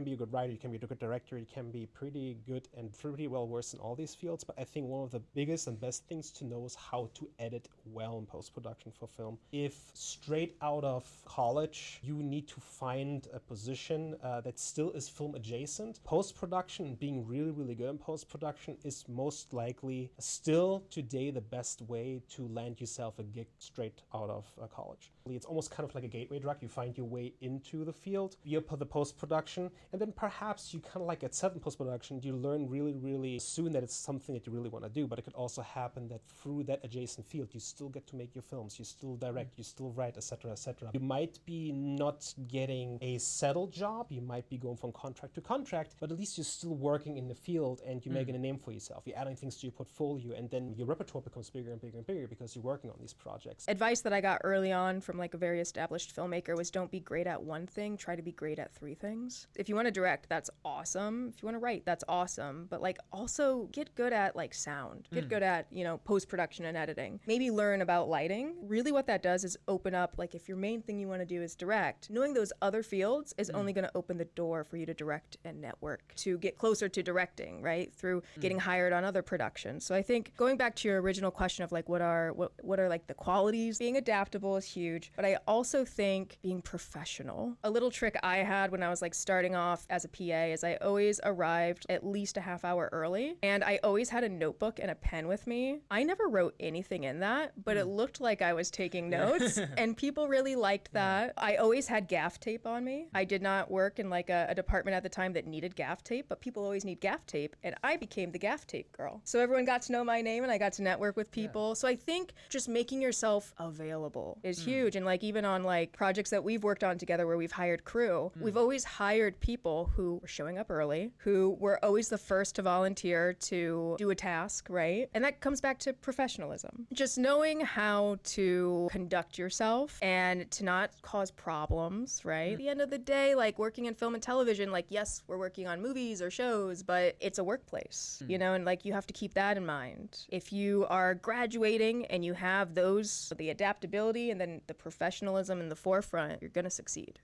be a good writer, you can be a good director, you can be pretty good and pretty well versed in all these fields. But I think one of the biggest and best things to know is how to edit well in post-production for film. If straight out of college, you need to find a position that still is film adjacent, post-production, being really, really good in post-production is most likely still today the best way to land yourself a gig straight out of college. It's almost kind of like a gateway drug. You find your way into the field via the post-production, and then perhaps you kind of like at 7 post-production, you learn really, really soon that it's something that you really want to do. But it could also happen that through that adjacent field, you still get to make your films, you still direct, you still write, etc., etc. You might be not getting a settled job, you might be going from contract to contract, but at least you're still working in the field and you're making a name for yourself. You're adding things to your portfolio, and then your repertoire becomes bigger and bigger and bigger because you're working on these projects. Advice that I got early on from like a very established filmmaker was don't be great at one thing, try to be great at 3 things. If you want to direct, that's awesome. If you want to write, that's awesome. But like also get good at like sound, get good at, you know, post-production and editing. Maybe learn about lighting. Really what that does is open up, like if your main thing you want to do is direct, knowing those other fields is only going to open the door for you to direct and network, to get closer to directing, right? Through getting hired on other productions. So I think going back to your original question of like what are like the qualities, being adaptable is huge, but I also think being professional. A little trick I had when I was like starting off as a PA is I always arrived at least a half hour early, and I always had a notebook and a pen with me. I never wrote anything in that, but it looked like I was taking notes and people really liked that. I always had gaff tape on me. I did not work in like a department at the time that needed gaff tape, but people always need gaff tape, and I became the gaff tape girl. So everyone got to know my name and I got to network with people. So I think just making yourself available is huge. And like even on like projects that we've worked on together where we've hired crew, we've always hired people who were showing up early, who were always the first to volunteer to do a task, right? And that comes back to professionalism. Just knowing how to conduct yourself and to not cause problems, right? At the end of the day, like working in film and television, like yes, we're working on movies or shows, but it's a workplace, you know, and like you have to keep that in mind. If you are graduating and you have those, the adaptability and then the professionalism in the forefront, you're gonna succeed.